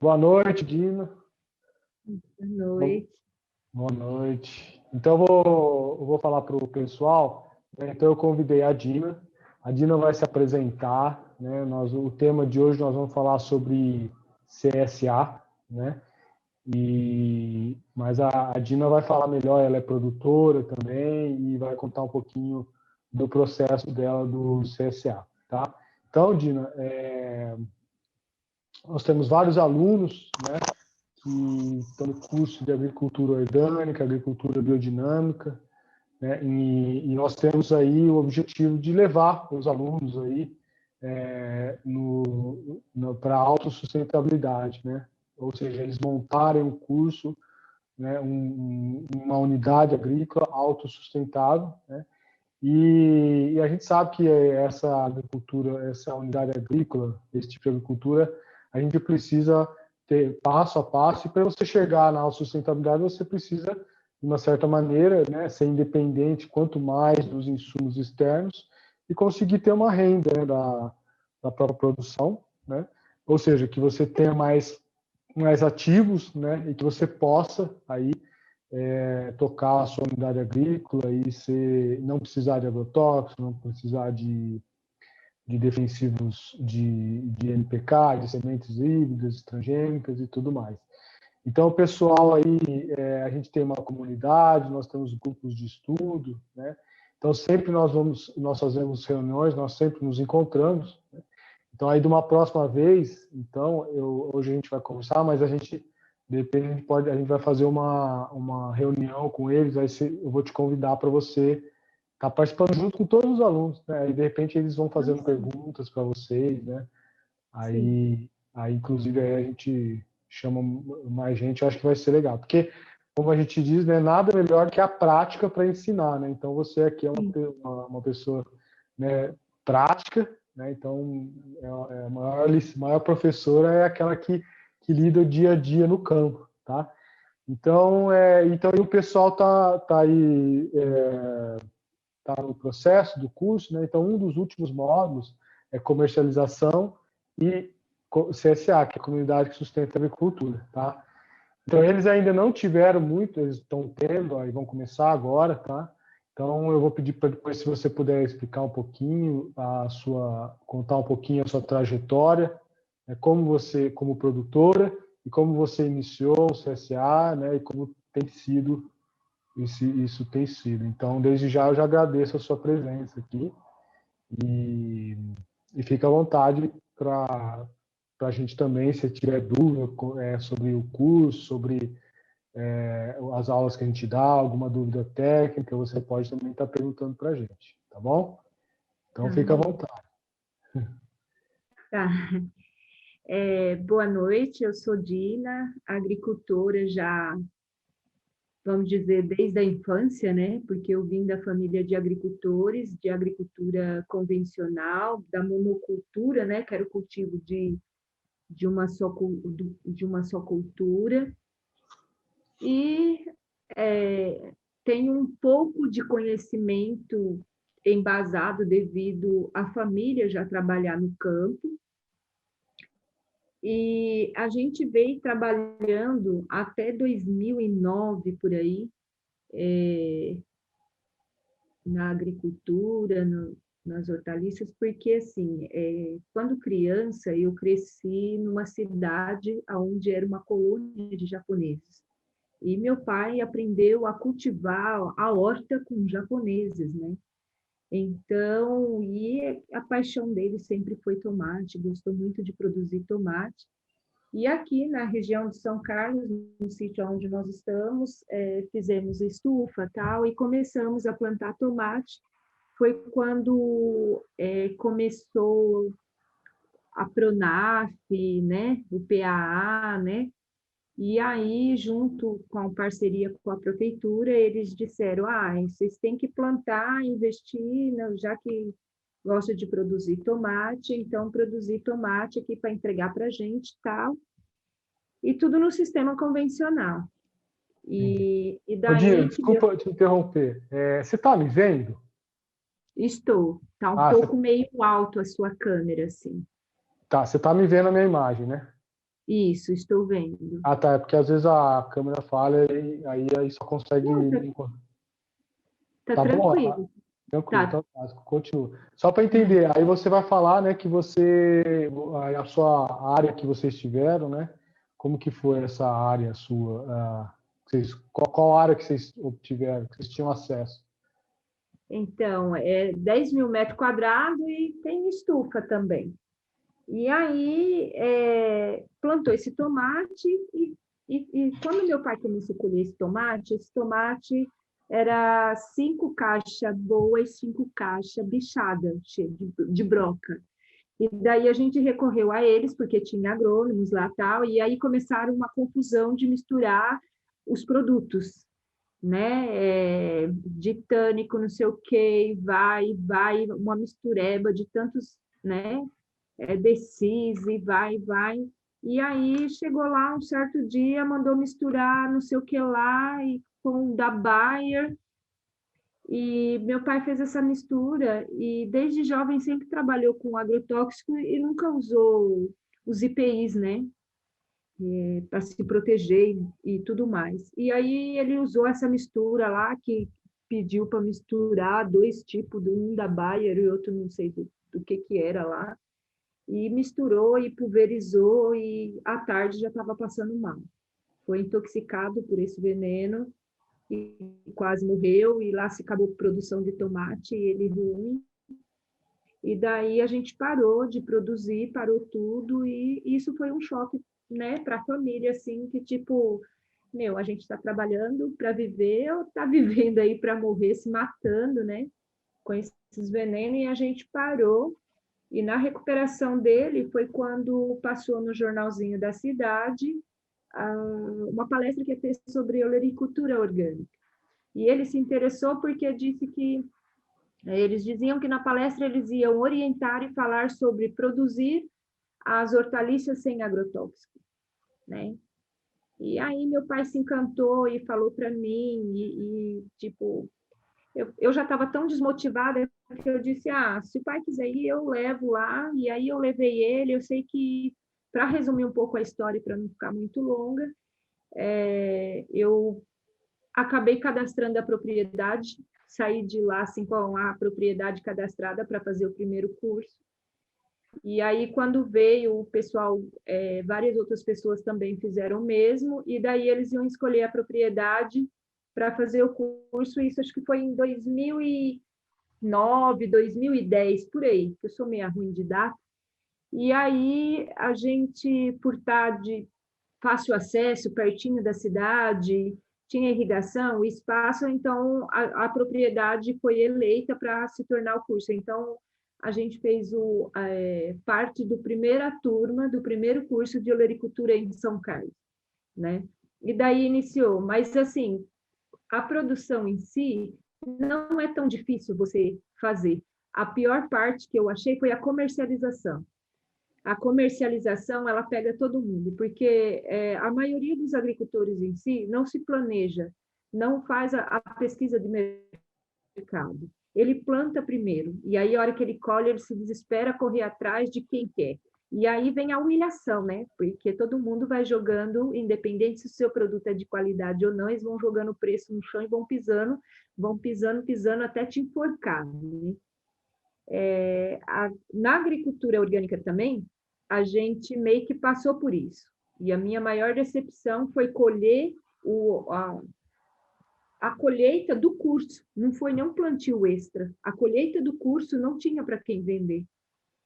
Boa noite, Dina. Boa noite. Boa noite. Então, eu vou falar para o pessoal, né? Então, eu convidei a Dina. A Dina vai se apresentar, né? O tema de hoje nós vamos falar sobre CSA, né? Mas a Dina vai falar melhor, ela é produtora também e vai contar um pouquinho do processo dela do CSA, tá? Então, Dina, nós temos vários alunos, né, que estão no curso de agricultura orgânica, agricultura biodinâmica, né, e nós temos aí o objetivo de levar os alunos aí para a autossustentabilidade, né? Ou seja, eles montarem um curso, né, uma unidade agrícola autossustentável, né? E a gente sabe que essa agricultura, essa unidade agrícola, esse tipo de agricultura, a gente precisa ter passo a passo, e para você chegar na autossustentabilidade, você precisa, de uma certa maneira, né, ser independente quanto mais dos insumos externos e conseguir ter uma renda, né, da própria produção, né? Ou seja, que você tenha mais ativos, né, e que você possa aí tocar a sua unidade agrícola e não precisar de agrotóxicos, não precisar de defensivos de NPK, de sementes híbridas, transgênicas e tudo mais. Então, o pessoal aí, a gente tem uma comunidade, nós temos grupos de estudo, né? Então, sempre nós fazemos reuniões, nós sempre nos encontramos, né? Então, aí de uma próxima vez, então, hoje a gente vai conversar, mas de repente a gente vai fazer uma reunião com eles, eu vou te convidar para você estar participando junto com todos os alunos, né? E de repente eles vão fazendo perguntas para vocês, né? Aí inclusive aí a gente chama mais gente, eu acho que vai ser legal, porque como a gente diz, né, nada melhor que a prática para ensinar, né? Então você aqui é uma pessoa, né, prática, né? Então a maior professora é aquela que lida o dia a dia no campo, tá? Então o pessoal tá aí tá no processo do curso, né? Então um dos últimos módulos é comercialização e CSA, que é a Comunidade que Sustenta a Agricultura, tá? Então eles ainda não tiveram muito, eles estão tendo, aí vão começar agora, tá? Então eu vou pedir para depois, se você puder explicar um pouquinho contar um pouquinho a sua trajetória, né, como produtora, e como você iniciou o CSA, né, e como tem sido isso tem sido. Então, desde já eu já agradeço a sua presença aqui e fica à vontade para a gente também, se tiver dúvida sobre o curso, sobre as aulas que a gente dá, alguma dúvida técnica, você pode também estar perguntando para a gente, tá bom? Então, fica à vontade. Tá. Boa noite, eu sou Dina, agricultora já, vamos dizer, desde a infância, né? Porque eu vim da família de agricultores, de agricultura convencional, da monocultura, né? Que era o cultivo de uma só cultura. E tenho um pouco de conhecimento embasado devido à família já trabalhar no campo. E a gente veio trabalhando até 2009, por aí, na agricultura, nas hortaliças, porque, assim, quando criança, eu cresci numa cidade onde era uma colônia de japoneses. E meu pai aprendeu a cultivar a horta com japoneses, né? Então, e a paixão dele sempre foi tomate, gostou muito de produzir tomate. E aqui na região de São Carlos, no sítio onde nós estamos, fizemos estufa tal, e começamos a plantar tomate. Foi quando começou a Pronaf, né, o PAA, né, e aí, junto com a parceria com a prefeitura, eles disseram, vocês têm que plantar, investir, né, já que gosta de produzir tomate, então produzir tomate aqui para entregar para a gente, tal, e tudo no sistema convencional. E daí... Desculpa te interromper. Você está me vendo? Estou. Está um pouco meio alto a sua câmera, assim. Tá, você está me vendo a minha imagem, né? Isso, estou vendo. Ah, tá. É porque às vezes a câmera falha e aí só consegue. Não, tá Tá bom? Ah, tranquilo. tranquilo, Tá. então continua. Só para entender, aí você vai falar, né, que você, a sua área que vocês tiveram, né? Como que foi essa área sua? Qual área que vocês obtiveram, que vocês tinham acesso? Então, é 10 mil metros quadrados e tem estufa também. E aí, plantou esse tomate e quando meu pai começou a colher esse tomate era 5 caixas boas, 5 caixas bichadas, cheias de broca. E daí a gente recorreu a eles, porque tinha agrônomos lá tal, e aí começaram uma confusão de misturar os produtos, né? De tânico, não sei o que, vai, uma mistureba de tantos, né? Decis e vai. E aí chegou lá um certo dia, mandou misturar não sei o que lá, e com da Bayer, e meu pai fez essa mistura e desde jovem sempre trabalhou com agrotóxico e nunca usou os IPIs, né? Para se proteger e tudo mais. E aí ele usou essa mistura lá, que pediu para misturar 2 tipos, um da Bayer e outro não sei do que era lá, e misturou e pulverizou e à tarde já estava passando mal. Foi intoxicado por esse veneno e quase morreu, e lá se acabou a produção de tomate, e ele ruim. E daí a gente parou de produzir, parou tudo, e isso foi um choque, né, para a família, assim, que tipo, meu, a gente está trabalhando para viver ou está vivendo aí para morrer, se matando, né, com esses venenos, e a gente parou. E na recuperação dele foi quando passou no jornalzinho da cidade uma palestra que ia ter sobre olericultura orgânica. E ele se interessou porque disse que eles diziam que na palestra eles iam orientar e falar sobre produzir as hortaliças sem agrotóxico, né? E aí meu pai se encantou e falou para mim tipo, eu já estava tão desmotivada que eu disse, se o pai quiser ir, eu levo lá. E aí eu levei ele. Eu sei que, para resumir um pouco a história, para não ficar muito longa, eu acabei cadastrando a propriedade, saí de lá assim com a propriedade cadastrada para fazer o primeiro curso. E aí, quando veio o pessoal, várias outras pessoas também fizeram o mesmo, e daí eles iam escolher a propriedade para fazer o curso. Isso acho que foi em 2009, 2010, por aí, que eu sou meio ruim de data. E aí, a gente, por estar de fácil acesso, pertinho da cidade, tinha irrigação, espaço, então a propriedade foi eleita para se tornar o curso. Então, a gente fez parte do primeira turma, do primeiro curso de olericultura em São Carlos, né? E daí iniciou. Mas, assim, a produção em si não é tão difícil você fazer. A pior parte que eu achei foi a comercialização. A comercialização, ela pega todo mundo, porque a maioria dos agricultores em si não se planeja, não faz a pesquisa de mercado. Ele planta primeiro, e aí a hora que ele colhe, ele se desespera correr atrás de quem quer. E aí vem a humilhação, né? Porque todo mundo vai jogando, independente se o seu produto é de qualidade ou não, eles vão jogando o preço no chão e vão pisando, pisando até te enforcar. Né? Na agricultura orgânica também, a gente meio que passou por isso. E a minha maior decepção foi colher a colheita do curso, não foi nem um plantio extra. A colheita do curso não tinha para quem vender.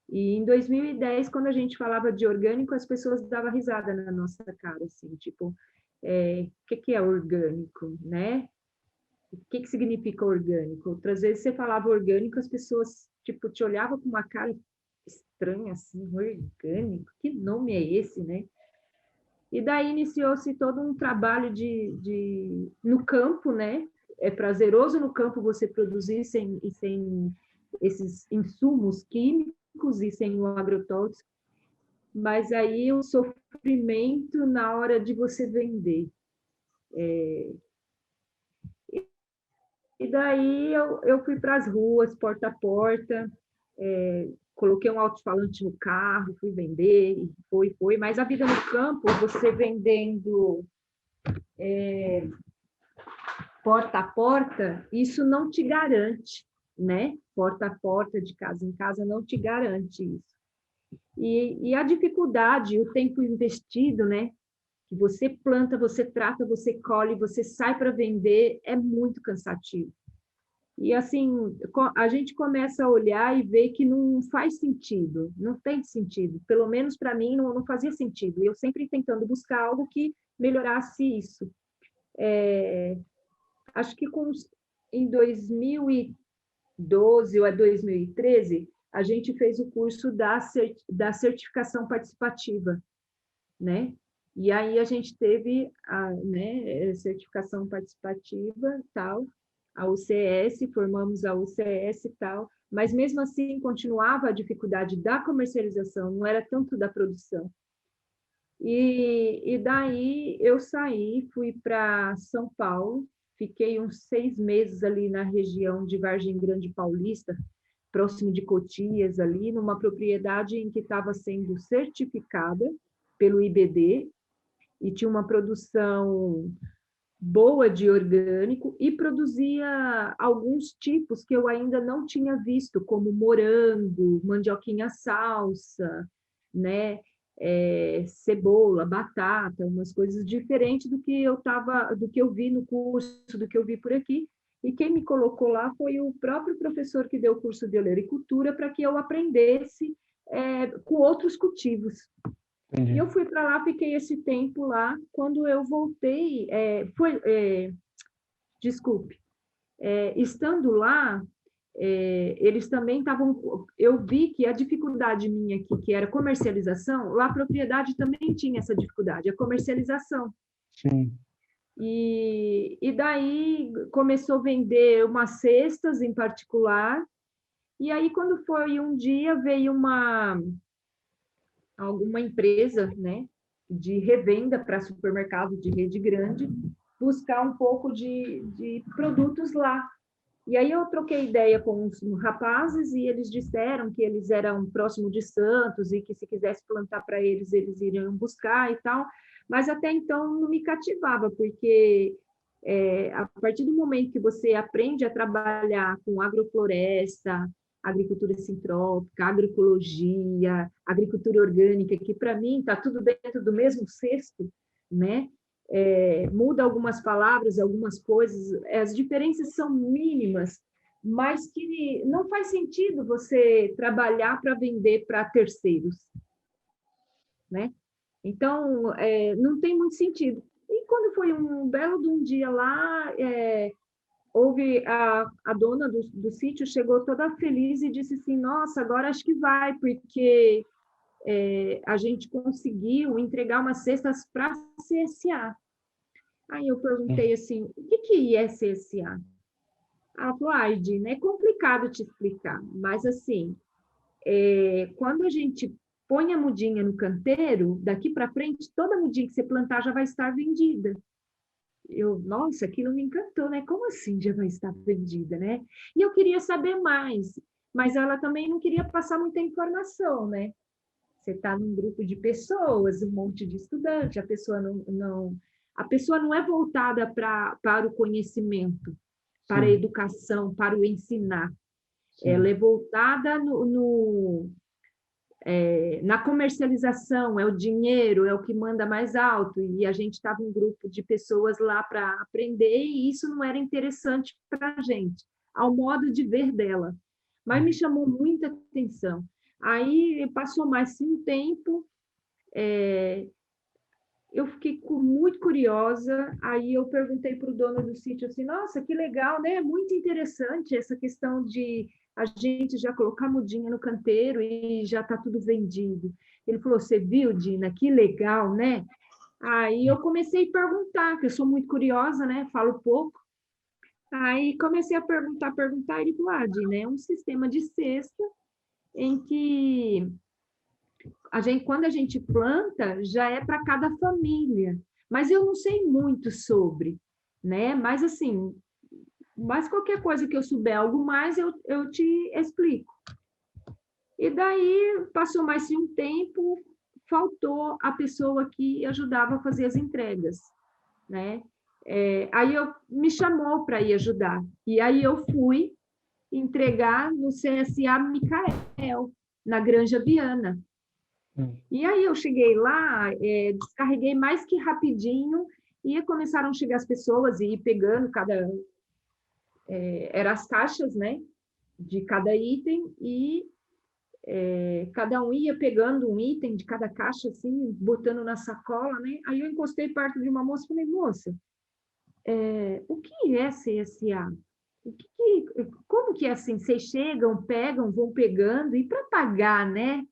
E em 2010, quando a gente falava de orgânico, as pessoas davam risada na nossa cara, assim, tipo, o que é orgânico, né? O que significa orgânico? Outras vezes você falava orgânico, as pessoas, tipo, te olhavam com uma cara estranha, assim, orgânico, que nome é esse, né? E daí iniciou-se todo um trabalho no campo, né? É prazeroso no campo você produzir sem esses insumos químicos e sem o agrotóxico, mas aí o sofrimento na hora de você vender. E daí eu fui para as ruas, porta a porta, coloquei um alto-falante no carro, fui vender, e foi. Mas a vida no campo, você vendendo porta a porta, isso não te garante, né? Porta a porta, de casa em casa, não te garante isso. E a dificuldade, o tempo investido, né? Que você planta, você trata, você colhe, você sai para vender, é muito cansativo. E assim, a gente começa a olhar e ver que não faz sentido, não tem sentido. Pelo menos para mim não fazia sentido. Eu sempre tentando buscar algo que melhorasse isso. Acho que em 2012 ou 2013, a gente fez o curso da certificação participativa, né? E aí a gente teve a, né, certificação participativa, tal, a UCS, formamos a UCS e tal, mas mesmo assim continuava a dificuldade da comercialização, não era tanto da produção. E daí eu saí, fui para São Paulo, fiquei uns 6 meses ali na região de Vargem Grande Paulista, próximo de Cotias, ali, numa propriedade em que estava sendo certificada pelo IBD, e tinha uma produção boa de orgânico, e produzia alguns tipos que eu ainda não tinha visto, como morango, mandioquinha salsa, né? Cebola, batata, umas coisas diferentes do que eu vi no curso, do que eu vi por aqui. E quem me colocou lá foi o próprio professor que deu o curso de olericultura para que eu aprendesse com outros cultivos. Entendi. E eu fui para lá, fiquei esse tempo lá. Quando eu voltei, estando lá, eles também estavam. Eu vi que a dificuldade minha aqui, que era comercialização, lá a propriedade também tinha essa dificuldade, a comercialização. Sim. E daí começou a vender umas cestas em particular. E aí, quando foi um dia, veio alguma empresa, né, de revenda para supermercado de rede grande, buscar um pouco de produtos lá. E aí eu troquei ideia com uns rapazes e eles disseram que eles eram próximo de Santos e que se quisesse plantar para eles, eles iriam buscar e tal. Mas até então não me cativava, porque a partir do momento que você aprende a trabalhar com agrofloresta, agricultura sintrópica, agroecologia, agricultura orgânica, que para mim está tudo dentro do mesmo cesto, né? Muda algumas palavras, algumas coisas, as diferenças são mínimas, mas que não faz sentido você trabalhar para vender para terceiros, né? Então, não tem muito sentido. E quando foi um belo de um dia lá, houve a dona do sítio chegou toda feliz e disse assim, nossa, agora acho que vai, porque a gente conseguiu entregar umas cestas para a CSA. Aí eu perguntei assim, o que é CSA? Ela falou, Edna, é complicado te explicar, mas assim, quando a gente põe a mudinha no canteiro, daqui para frente, toda mudinha que você plantar já vai estar vendida. Nossa, aquilo me encantou, né? Como assim já vai estar vendida, né? E eu queria saber mais, mas ela também não queria passar muita informação, né? Você está num grupo de pessoas, um monte de estudante, a pessoa não é voltada para o conhecimento, para a educação, para o ensinar. Sim. Ela é voltada na comercialização, é o dinheiro, é o que manda mais alto, e a gente estava um grupo de pessoas lá para aprender, e isso não era interessante para a gente, ao modo de ver dela. Mas me chamou muita atenção. Aí passou mais um tempo, eu fiquei muito curiosa, aí eu perguntei para o dono do sítio assim, nossa, que legal, né? Muito interessante essa questão de a gente já colocar mudinha no canteiro e já está tudo vendido. Ele falou, você viu, Dina? Que legal, né? Aí eu comecei a perguntar, que eu sou muito curiosa, né? Falo pouco. Aí comecei a perguntar, e ele falou, Dina, é um sistema de cesta em que quando a gente planta, já é para cada família. Mas eu não sei muito sobre, né? Mas assim, qualquer coisa que eu souber algo mais, eu te explico. E daí, passou mais um tempo, faltou a pessoa que ajudava a fazer as entregas, né? Aí me chamou para ir ajudar. E aí eu fui entregar no CSA Micael, na Granja Viana. E aí eu cheguei lá, descarreguei mais que rapidinho, e começaram a chegar as pessoas e ir pegando eram as caixas, né, de cada item, e cada um ia pegando um item de cada caixa, assim, botando na sacola, né? Aí eu encostei perto de uma moça e falei, moça, o que é CSA? Como que é assim? Vocês chegam, pegam, vão pegando, e para pagar, né?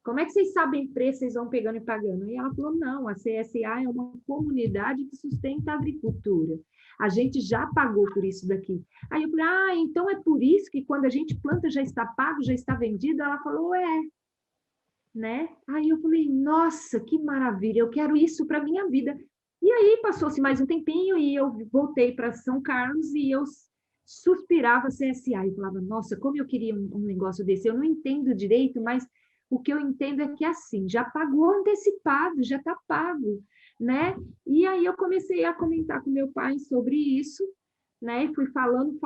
Como é que vocês sabem preço, vocês vão pegando e pagando? E ela falou, não, a CSA é uma comunidade que sustenta a agricultura. A gente já pagou por isso daqui. Aí eu falei, então é por isso que quando a gente planta já está pago, já está vendido? Ela falou, né? Aí eu falei, nossa, que maravilha, eu quero isso para minha vida. E aí passou-se mais um tempinho e eu voltei para São Carlos e eu suspirava CSA e falava, nossa, como eu queria um negócio desse. Eu não entendo direito, mas o que eu entendo é que assim, já pagou antecipado, já está pago, né? E aí eu comecei a comentar com meu pai sobre isso, né? E fui falando.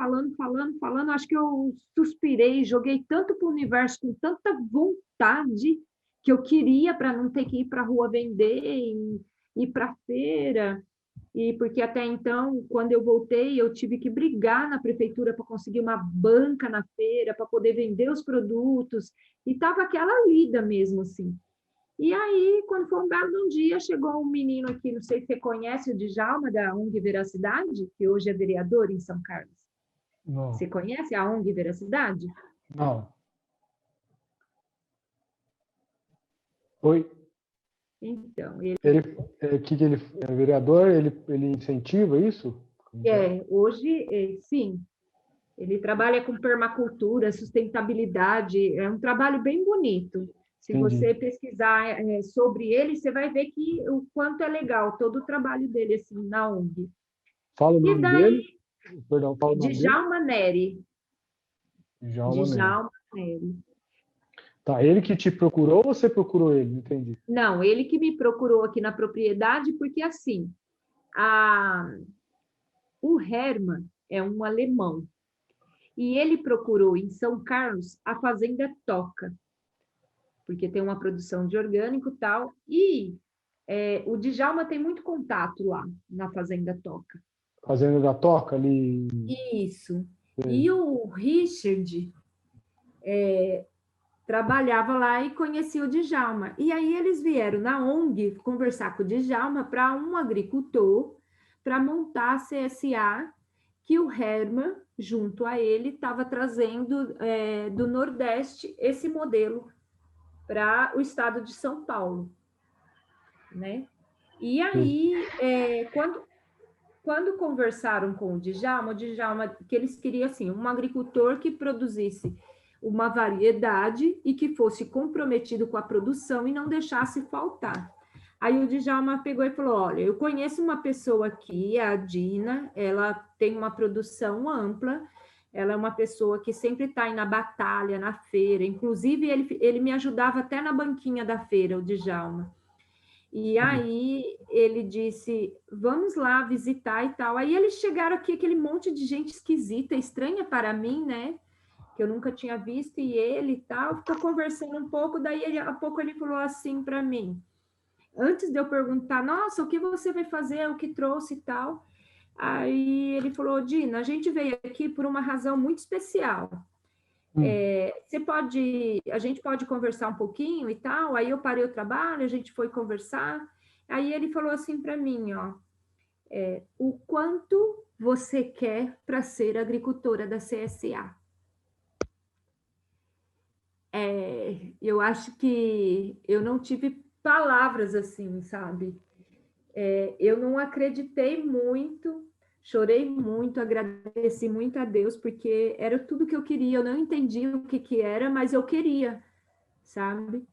Acho que eu suspirei, joguei tanto para o universo com tanta vontade que eu queria para não ter que ir para a rua vender e ir para a feira. E porque até então, quando eu voltei, eu tive que brigar na prefeitura para conseguir uma banca na feira, para poder vender os produtos, e estava aquela lida mesmo, assim. E aí, quando foi um belo dia, chegou um menino aqui, não sei se você conhece, o Djalma, da ONG Veracidade, que hoje é vereador em São Carlos. Não. Você conhece a ONG Veracidade? Não. Oi? Então, Ele é vereador, ele incentiva isso? hoje, sim, ele trabalha com permacultura, sustentabilidade, é um trabalho bem bonito. Se Entendi. você pesquisar sobre ele, você vai ver que o quanto é legal todo o trabalho dele assim, na ONG. Fala o E nome daí, dele? Perdão, fala o nome dele? Djalma Neri. Djalma Neri. Djalma Neri. Tá, ele que te procurou ou você procurou ele? Não entendi. Não, ele que me procurou aqui na propriedade, porque assim, o Hermann é um alemão, e ele procurou em São Carlos a Fazenda Toca, porque tem uma produção de orgânico e tal, e o Djalma tem muito contato lá na Fazenda Toca. Fazenda da Toca ali. Isso. Sim. E o Richard trabalhava lá e conhecia o Djalma. E aí eles vieram na ONG conversar com o Djalma para um agricultor para montar a CSA que o Hermann, junto a ele, estava trazendo do Nordeste esse modelo para o estado de São Paulo, né? E aí, quando conversaram com o Djalma, que eles queriam assim, um agricultor que produzisse uma variedade e que fosse comprometido com a produção e não deixasse faltar. Aí o Djalma pegou e falou, olha, eu conheço uma pessoa aqui, a Dina, ela tem uma produção ampla, ela é uma pessoa que sempre está aí na batalha, na feira, inclusive ele me ajudava até na banquinha da feira, o Djalma. E aí ele disse, vamos lá visitar e tal. Aí eles chegaram aqui, aquele monte de gente esquisita, estranha para mim, né? Que eu nunca tinha visto, e ele e tal, ficou conversando um pouco, daí a pouco ele falou assim para mim, antes de eu perguntar, nossa, o que você vai fazer, o que trouxe e tal, aí ele falou, Dina, a gente veio aqui por uma razão muito especial. A gente pode conversar um pouquinho e tal. Aí eu parei o trabalho, a gente foi conversar. Aí ele falou assim para mim, ó, o quanto você quer para ser agricultora da CSA? Eu acho que eu não tive palavras assim, sabe? Eu não acreditei muito, chorei muito, agradeci muito a Deus, porque era tudo que eu queria. Eu não entendi o que era, mas eu queria, sabe?